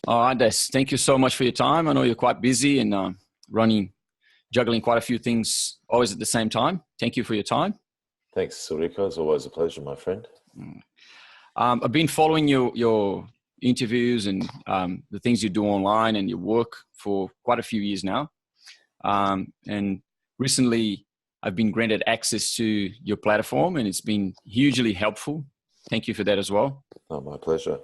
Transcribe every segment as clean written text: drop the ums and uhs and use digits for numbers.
All right, Des. Thank you so much for your time. I know you're quite busy and juggling quite a few things always at the same time. Thank you for your time. Thanks, Surico. It's always a pleasure, my friend. I've been following your interviews and the things you do online and your work for quite a few years now. And recently, I've been granted access to your platform, and it's been hugely helpful. Thank you for that as well. Oh, my pleasure.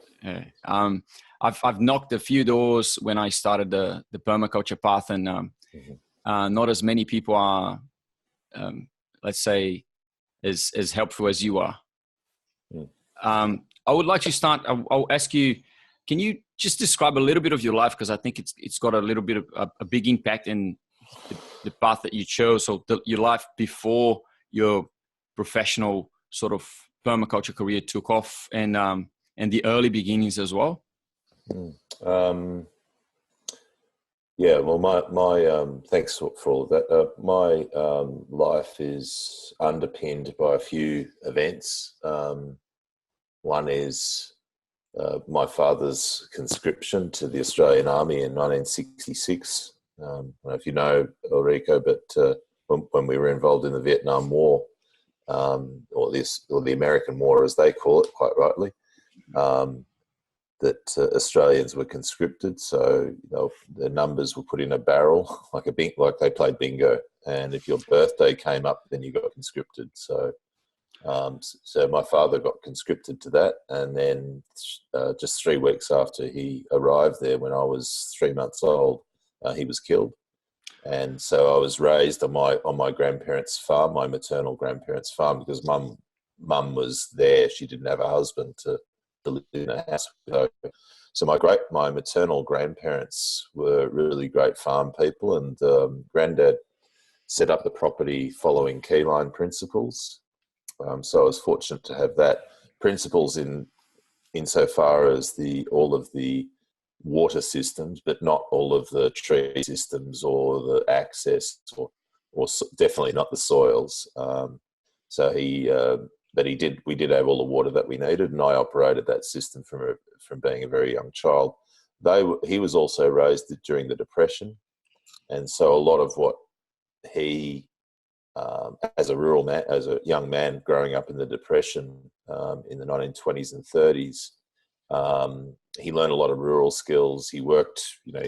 I've knocked a few doors when I started the permaculture path, and not as many people are, let's say, as helpful as you are. I would like to start. I'll ask you, can you just describe a little bit of your life? Because I think it's got a little bit of a big impact in the path that you chose. So your life before your professional sort of permaculture career took off, and the early beginnings as well. Yeah, well, my thanks for all of that. My life is underpinned by a few events. One is my father's conscription to the Australian Army in 1966. I don't know if you know, Ulrico, but when we were involved in the Vietnam War, or the American War, as they call it, quite rightly, that Australians were conscripted. So the numbers were put in a barrel, like they played bingo. And if your birthday came up, then you got conscripted. So my father got conscripted to that, and then just 3 weeks after he arrived there, when I was 3 months old, he was killed. And so I was raised on my grandparents' farm, my maternal grandparents' farm, because mum was there. She didn't have a husband to live in a house with her. So my maternal grandparents were really great farm people, and granddad set up the property following keyline principles. So I was fortunate to have that principles insofar as all of the water systems, but not all of the tree systems or the access, or definitely not the soils. We did have all the water that we needed, and I operated that system from being a very young child. He was also raised during the Depression, and so a lot of what he, as a young man growing up in the Depression in the 1920s and 30s, he learned a lot of rural skills. He worked,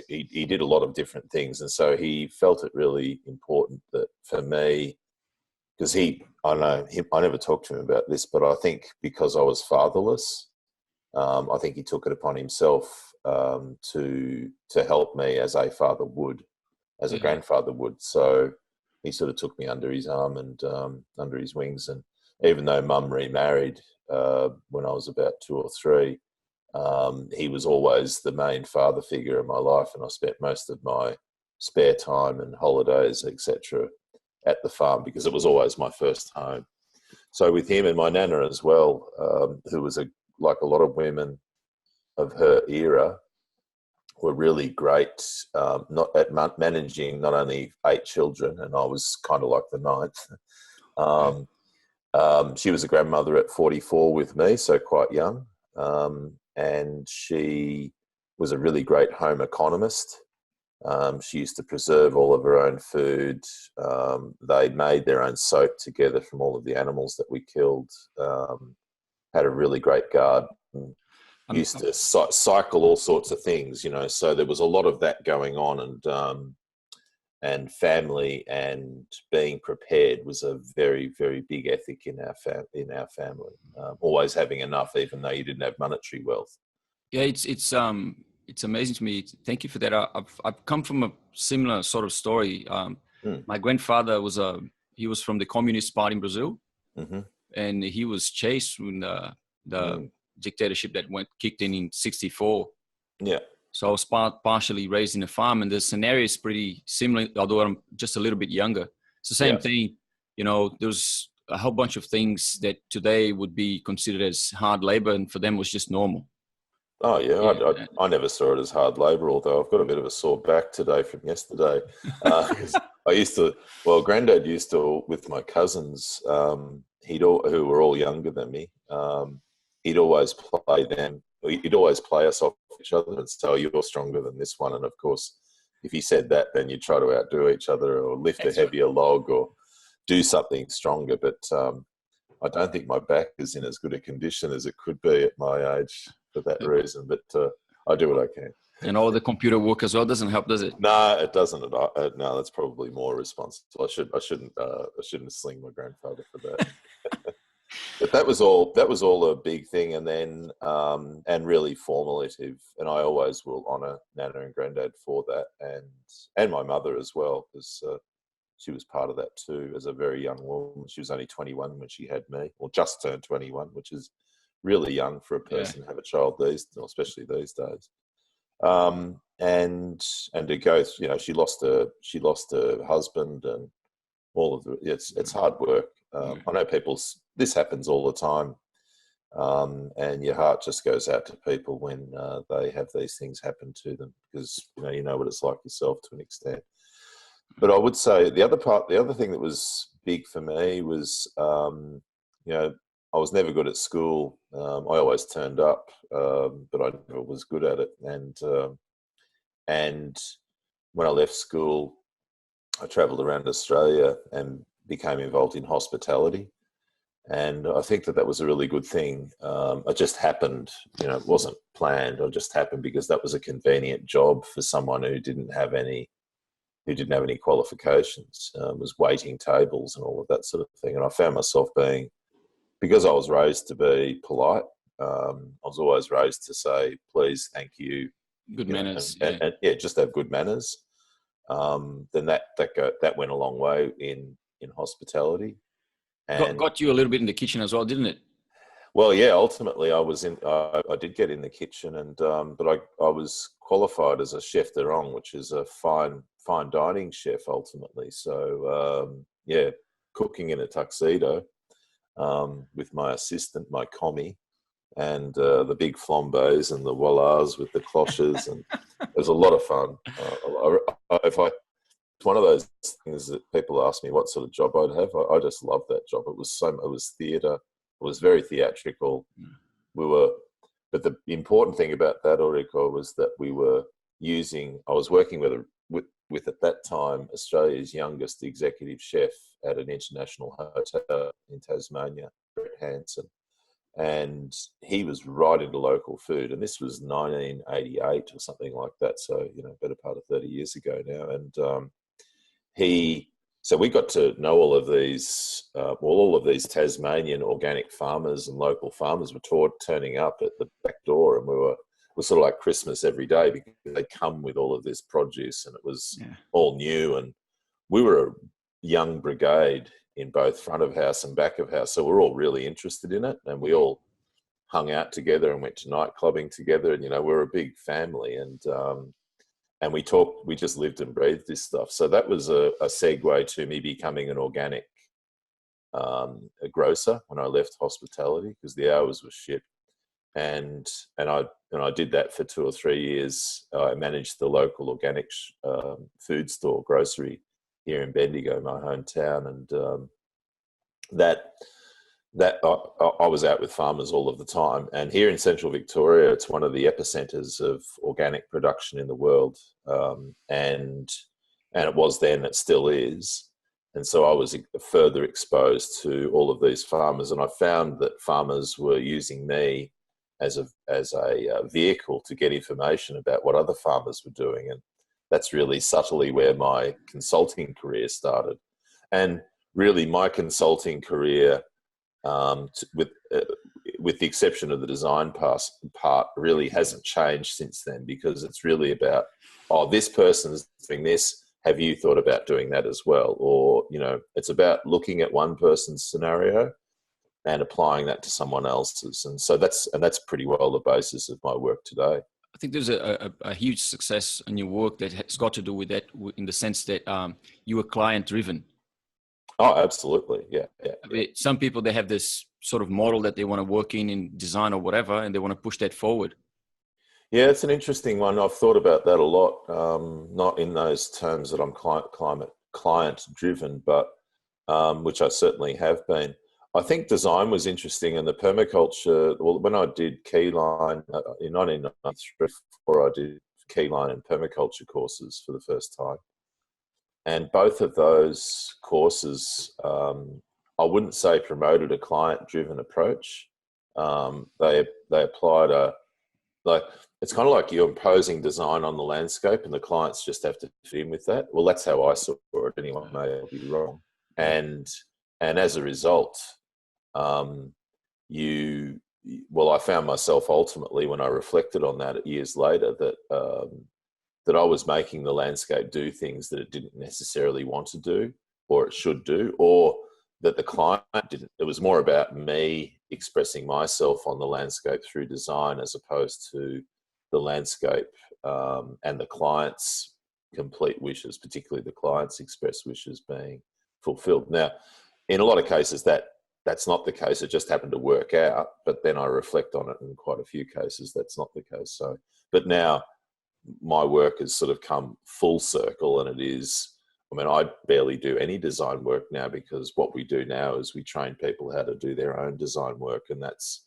he did a lot of different things, and so he felt it really important that for me, because I never talked to him about this, but I think because I was fatherless, I think he took it upon himself to help me as a father would, as a grandfather would. So he sort of took me under his arm and under his wings. And even though mum remarried when I was about 2 or 3, he was always the main father figure in my life, and I spent most of my spare time and holidays, etc., at the farm, because it was always my first home. So with him and my nana as well, who was like a lot of women of her era, were really great not at managing not only 8 children, and I was kind of like the 9th. She was a grandmother at 44 with me, so quite young, and she was a really great home economist. She used to preserve all of her own food. They made their own soap together from all of the animals that we killed. Had a really great garden. Used to cycle all sorts of things, so there was a lot of that going on, and family and being prepared was a very, very big ethic in our family. Always having enough, even though you didn't have monetary wealth. Yeah, it's amazing to me. Thank you for that. I've come from a similar sort of story. My grandfather was from the Communist Party in Brazil, and he was chased when the dictatorship that kicked in 64. Yeah. So I was partially raised in a farm, and the scenario is pretty similar, although I'm just a little bit younger. It's the same thing. There's a whole bunch of things that today would be considered as hard labor, and for them was just normal. Oh, yeah. I never saw it as hard labor, although I've got a bit of a sore back today from yesterday. Granddad used to, with my cousins, who were all younger than me, he'd always play them he'd always play us off each other and say, "Oh, you're stronger than this one." And of course, if he said that, then you'd try to outdo each other or lift a heavier log or do something stronger. But I don't think my back is in as good a condition as it could be at my age for that reason. But I do what I can. And all the computer work as well doesn't help, does it? No, it doesn't. No, that's probably more responsible. I shouldn't sling my grandfather for that. But that was all a big thing, and then and really formative. And I always will honour Nana and Granddad for that, and my mother as well, because she was part of that too. As a very young woman, she was only 21 when she had me, or just turned 21, which is really young for a person to have a child especially these days. And to go, she lost her husband, and all of it's hard work. I know this happens all the time, and your heart just goes out to people when they have these things happen to them, because you know what it's like yourself to an extent. But I would say the other thing that was big for me was, I was never good at school. I always turned up, but I never was good at it. And when I left school, I travelled around Australia and became involved in hospitality. And I think that was a really good thing. It just happened, it wasn't planned. It just happened because that was a convenient job for someone who didn't have any qualifications, was waiting tables and all of that sort of thing. And I found myself because I was raised to be polite, I was always raised to say, please, thank you. Good manners. And just have good manners. Then that went a long way in hospitality. And got you a little bit in the kitchen as well, didn't it? Well, yeah. Ultimately, I did get in the kitchen, and but I was qualified as a chef de rang, which is a fine dining chef. Ultimately, so cooking in a tuxedo with my assistant, my commie, and the big flambés and the wallahs with the cloches, and it was a lot of fun. It's one of those things that people ask me what sort of job I'd have. I just loved that job. It was theatre. It was very theatrical. But the important thing about that, Ulriko, was that I was working with at that time Australia's youngest executive chef at an international hotel in Tasmania, Brett Hanson. And he was right into local food. And this was 1988 or something like that. So, better part of 30 years ago now. And so we got to know all of these Tasmanian organic farmers and local farmers were turning up at the back door, and it was sort of like Christmas every day, because they'd come with all of this produce, and it was all new. And we were a young brigade in both front of house and back of house, so we're all really interested in it, and we all hung out together and went to night clubbing together, and we're a big family, and we talked. We just lived and breathed this stuff. So that was a segue to me becoming an organic a grocer when I left hospitality, because the hours were shit, and I did that for 2 or 3 years. I managed the local organic food store grocery here in Bendigo, my hometown, and I was out with farmers all of the time. And here in central Victoria, it's one of the epicenters of organic production in the world, and it was then, it still is. And so I was further exposed to all of these farmers, and I found that farmers were using me as a vehicle to get information about what other farmers were doing. And that's really subtly where my consulting career started. And really my consulting career, with the exception of the design part, really hasn't changed since then, because it's really about, this person's doing this, have you thought about doing that as well? Or, it's about looking at one person's scenario and applying that to someone else's. And so that's pretty well the basis of my work today. I think there's a huge success in your work that has got to do with that, in the sense that you were client driven. Oh, absolutely. Yeah. Some people, they have this sort of model that they want to work in design or whatever, and they want to push that forward. Yeah, it's an interesting one. I've thought about that a lot, not in those terms that I'm client driven, but which I certainly have been. I think design was interesting, and the permaculture. Well, when I did Keyline in 1993, I did Keyline and permaculture courses for the first time, and both of those courses, I wouldn't say promoted a client-driven approach. They applied it's kind of like you're imposing design on the landscape, and the clients just have to fit in with that. Well, that's how I saw it. Anyone may be wrong, and as a result. I found myself ultimately, when I reflected on that years later, that I was making the landscape do things that it didn't necessarily want to do, or it should do, or that the client didn't. It was more about me expressing myself on the landscape through design, as opposed to the landscape and the client's complete wishes, particularly the client's express wishes, being fulfilled. Now, in a lot of cases, that's not the case. It just happened to work out. But then I reflect on it, in quite a few cases, that's not the case. So, but now my work has sort of come full circle, and it is, I mean, I barely do any design work now, because what we do now is we train people how to do their own design work. And that's,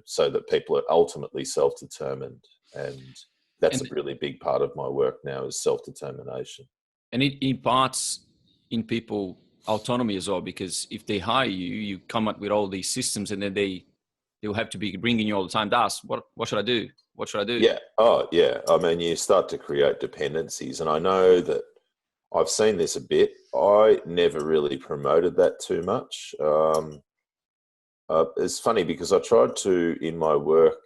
so that people are ultimately self-determined. And that's a really big part of my work now, is self-determination. And it imparts in people autonomy as well, because if they hire you, you come up with all these systems, and then they'll have to be bringing you all the time to ask, what should I do? What should I do? Yeah. Oh, yeah. I mean, you start to create dependencies, and I know that I've seen this a bit. I never really promoted that too much. It's funny, because I tried to, in my work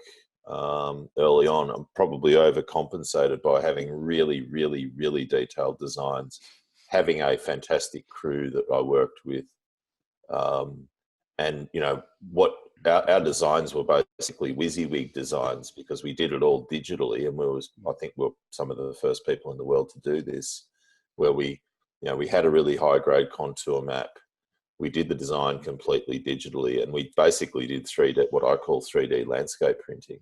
early on, I'm probably overcompensated by having really, really, really detailed designs, having a fantastic crew that I worked with. And, what our designs were basically WYSIWYG designs, because we did it all digitally. And I think we're some of the first people in the world to do this, where we had a really high grade contour map. We did the design completely digitally, and we basically did what I call 3D landscape printing.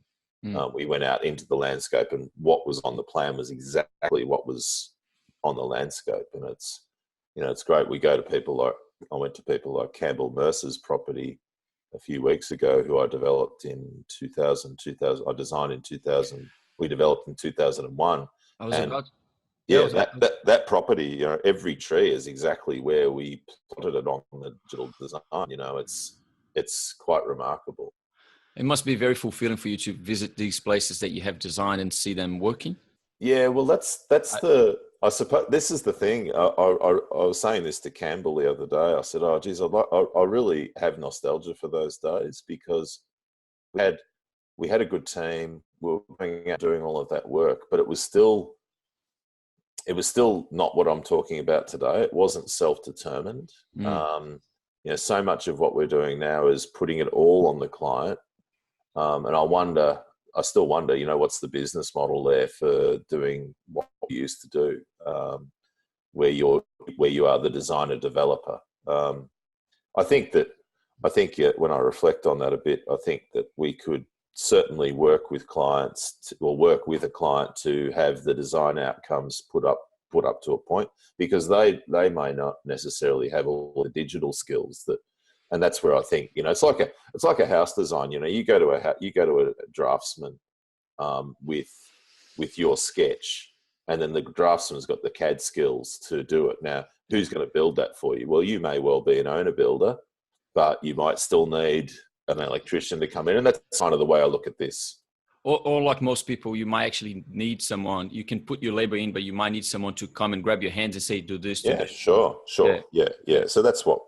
We went out into the landscape, and what was on the plan was exactly what was on the landscape. And it's great. I went to people like Campbell Mercer's property a few weeks ago, who I developed in 2000. I designed in 2000. We developed in 2001. That property, every tree is exactly where we plotted it on the digital design. It's quite remarkable. It must be very fulfilling for you to visit these places that you have designed and see them working. Yeah, well, I suppose this is the thing. I was saying this to Campbell the other day. I said, "Oh, geez, I really have nostalgia for those days, because we had a good team. We were going out doing all of that work, but it was still not what I'm talking about today. It wasn't self-determined. So much of what we're doing now is putting it all on the client. And I still wonder, what's the business model there for doing what you used to do, where you are the designer developer. I think when I reflect on that a bit, I think that we could certainly work with a client to have the design outcomes put up to a point, because they may not necessarily have all the digital skills and that's where I think, it's like a house design. You go to a draftsman with your sketch, and then the draftsman's got the CAD skills to do it. Now, who's going to build that for you? Well, you may well be an owner builder, but you might still need an electrician to come in, and that's kind of the way I look at this. Or like most people, you might actually need someone. You can put your labor in, but you might need someone to come and grab your hands and say, "Do this." Do this. Sure. Yeah. So that's what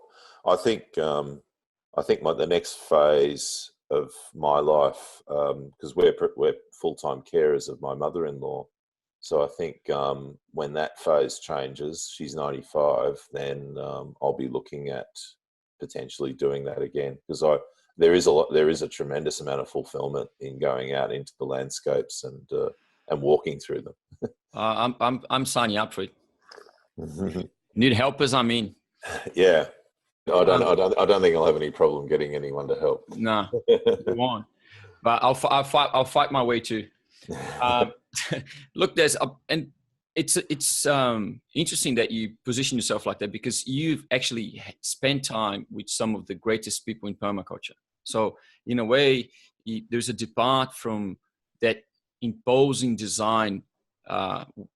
I think. I think the next phase of my life, because we're full-time carers of my mother-in-law. So I think when that phase changes, she's 95, then I'll be looking at potentially doing that again, because there is a tremendous amount of fulfillment in going out into the landscapes and walking through them. I'm signing up for it. Need helpers? I'm in. Yeah. I don't think I'll have any problem getting anyone to help. No, you won't. But I'll fight my way too. Look, and it's interesting that you position yourself like that, because you've actually spent time with some of the greatest people in permaculture. So in a way, there's a depart from that imposing design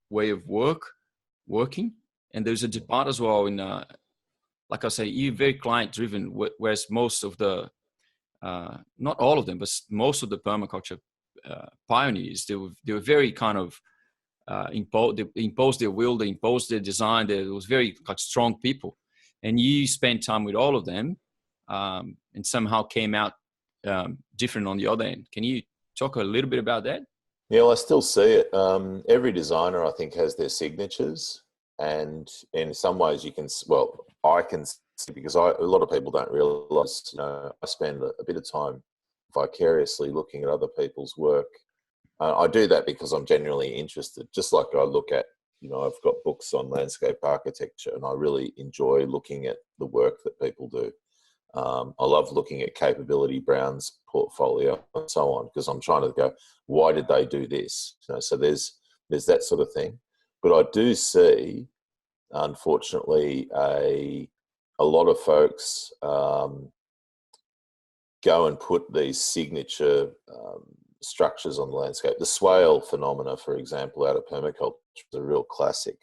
way of working, and there's a depart as well in like I say, you're very client driven, whereas most of the not all of them, but most of the permaculture pioneers, they were very kind of they imposed their will, they imposed their design. It was very like strong people, and you spent time with all of them, and somehow came out different on the other end. Can you talk a little bit about that? Yeah, well, I still see it. Every designer, I think, has their signatures, and in some ways, you can. Well, I can see, because a lot of people don't realize. I spend a bit of time vicariously looking at other people's work. I do that because I'm genuinely interested. Just like I look at, I've got books on landscape architecture, and I really enjoy looking at the work that people do. I love looking at Capability Brown's portfolio and so on, because I'm trying to go, why did they do this? So there's that sort of thing. But I do see, unfortunately, a lot of folks go and put these signature structures on the landscape. The swale phenomena, for example, out of permaculture is a real classic.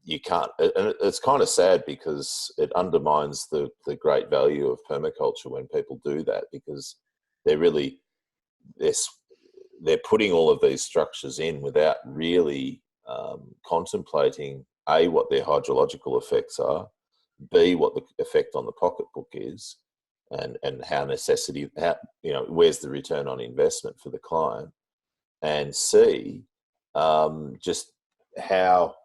You can't, and it's kind of sad, because it undermines the great value of permaculture when people do that, because they're putting all of these structures in without really contemplating A, what their hydrological effects are, B, what the effect on the pocketbook is, and how where's the return on investment for the client, and C, just how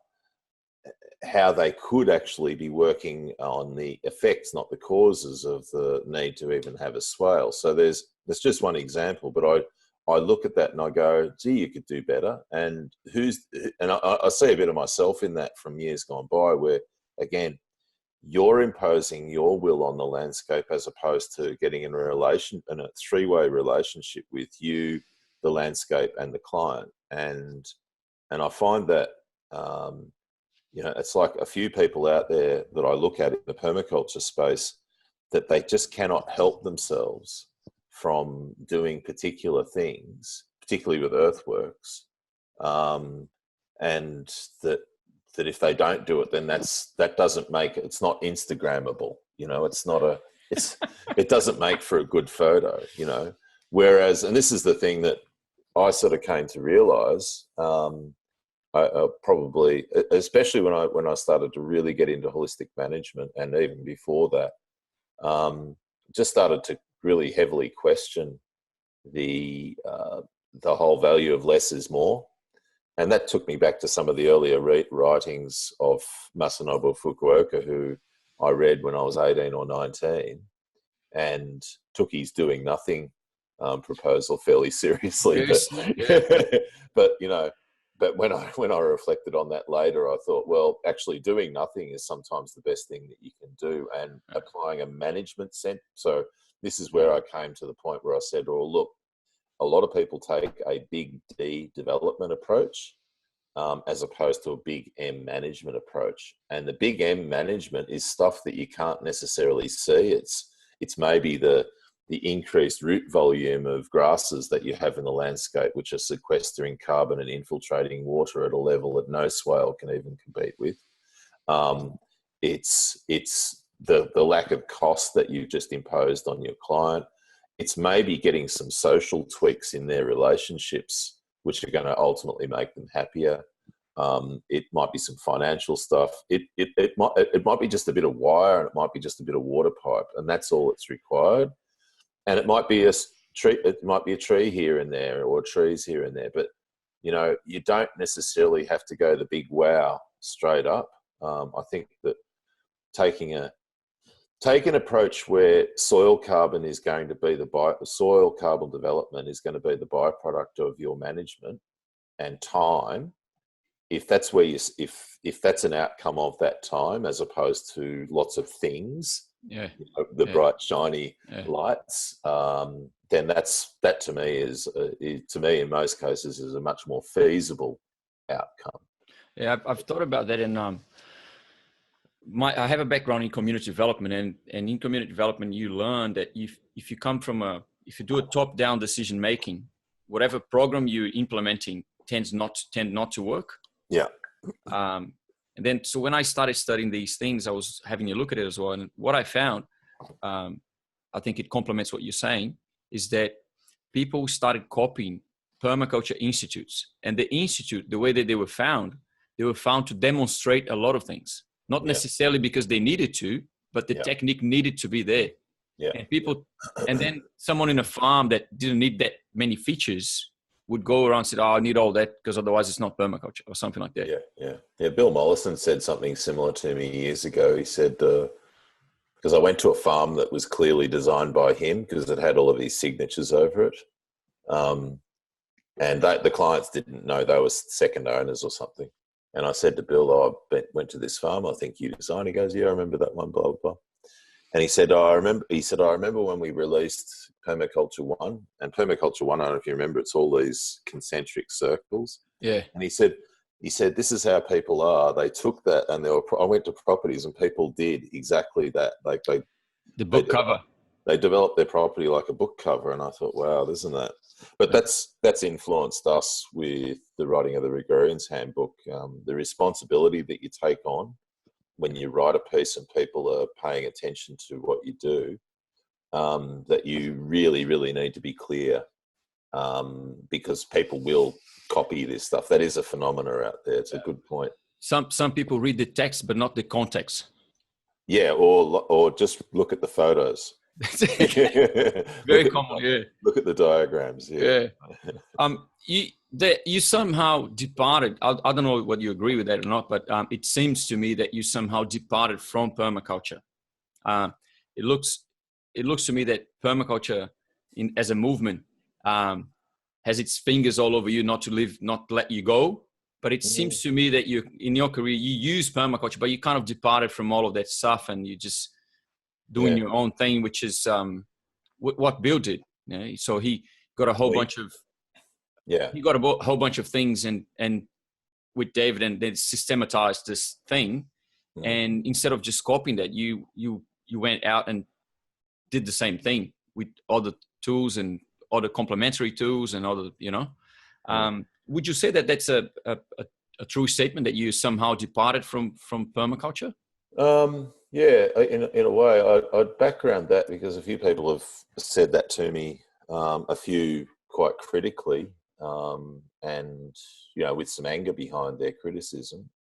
they could actually be working on the effects, not the causes of the need to even have a swale. So there's just one example, but I look at that and I go, gee, you could do better. And I see a bit of myself in that from years gone by, where, again, you're imposing your will on the landscape, as opposed to getting in a three-way relationship with you, the landscape, and the client. And I find that, it's like a few people out there that I look at in the permaculture space, that they just cannot help themselves from doing particular things, particularly with earthworks, and that if they don't do it, then that doesn't make it. It's not Instagrammable, it doesn't make for a good photo, Whereas, and this is the thing that I sort of came to realize, I probably, especially when I started to really get into holistic management, and even before that, just started to really heavily question the whole value of less is more. And that took me back to some of the earlier writings of Masanobu Fukuoka, who I read when I was 18 or 19, and took his doing nothing proposal fairly seriously. But when I reflected on that later, I thought, well, actually doing nothing is sometimes the best thing that you can do, and applying a management sense. So this is where I came to the point where I said, well, look, a lot of people take a big D development approach as opposed to a big M management approach. And the big M management is stuff that you can't necessarily see. It's maybe the increased root volume of grasses that you have in the landscape, which are sequestering carbon and infiltrating water at a level that no swale can even compete with. It's the lack of cost that you've just imposed on your client. It's maybe getting some social tweaks in their relationships, which are going to ultimately make them happier. It might be some financial stuff. It might be just a bit of wire, and it might be just a bit of water pipe, and that's all that's required. And it might be a tree. It might be a tree here and there, or trees here and there. But you don't necessarily have to go the big wow straight up. I think that taking an approach where soil carbon is going to be soil carbon development is going to be the byproduct of your management, and time, if that's where if that's an outcome of that time, as opposed to lots of things, bright shiny lights, then that to me is in most cases is a much more feasible outcome. Yeah, I've thought about that, and I have a background in community development, and in community development, you learn that if you come from if you do a top-down decision making, whatever program you're implementing tend not to work. Yeah. And then, so when I started studying these things, I was having a look at it as well, and what I found, I think it complements what you're saying, is that people started copying permaculture institutes, and the institute, the way that they were found to demonstrate a lot of things, not necessarily because they needed to, but the technique needed to be there. Yeah. And people, and then someone in a farm that didn't need that many features would go around and say, "Oh, I need all that because otherwise it's not permaculture," or something like that. Yeah. Bill Mollison said something similar to me years ago. He said, because I went to a farm that was clearly designed by him because it had all of these signatures over it. And the clients didn't know they were second owners or something. And I said to Bill, I went to this farm, I think you designed. He goes, "Yeah, I remember that one, blah, blah, blah." And he said, I remember when we released Permaculture 1, and Permaculture 1, I don't know if you remember, it's all these concentric circles. Yeah. And he said, this is how people are. They took that, and I went to properties and people did exactly that. Like the book cover. They developed their property like a book cover. And I thought, wow, isn't that? But that's influenced us with the writing of the Regrarians Handbook. The responsibility that you take on when you write a piece and people are paying attention to what you do, that you really, really need to be clear, because people will copy this stuff. That is a phenomena out there. It's a good point. Some people read the text, but not the context. Yeah, or just look at the photos. Very common. Yeah. Look at the diagrams. Yeah. You somehow departed. I don't know whether you agree with that or not, but it seems to me that you somehow departed from permaculture. It looks to me that permaculture, as a movement, has its fingers all over you, not to let you go. But it seems to me that in your career, you use permaculture, but you kind of departed from all of that stuff, and you just doing your own thing, which is what Bill did. You know? So he got a whole bunch of things, and with David, and they systematized this thing. And instead of just copying that, you went out and did the same thing with other tools and other complementary tools and other, would you say that that's a true statement, that you somehow departed from permaculture? Yeah, in a way, I'd background that because a few people have said that to me, a few quite critically, and with some anger behind their criticism.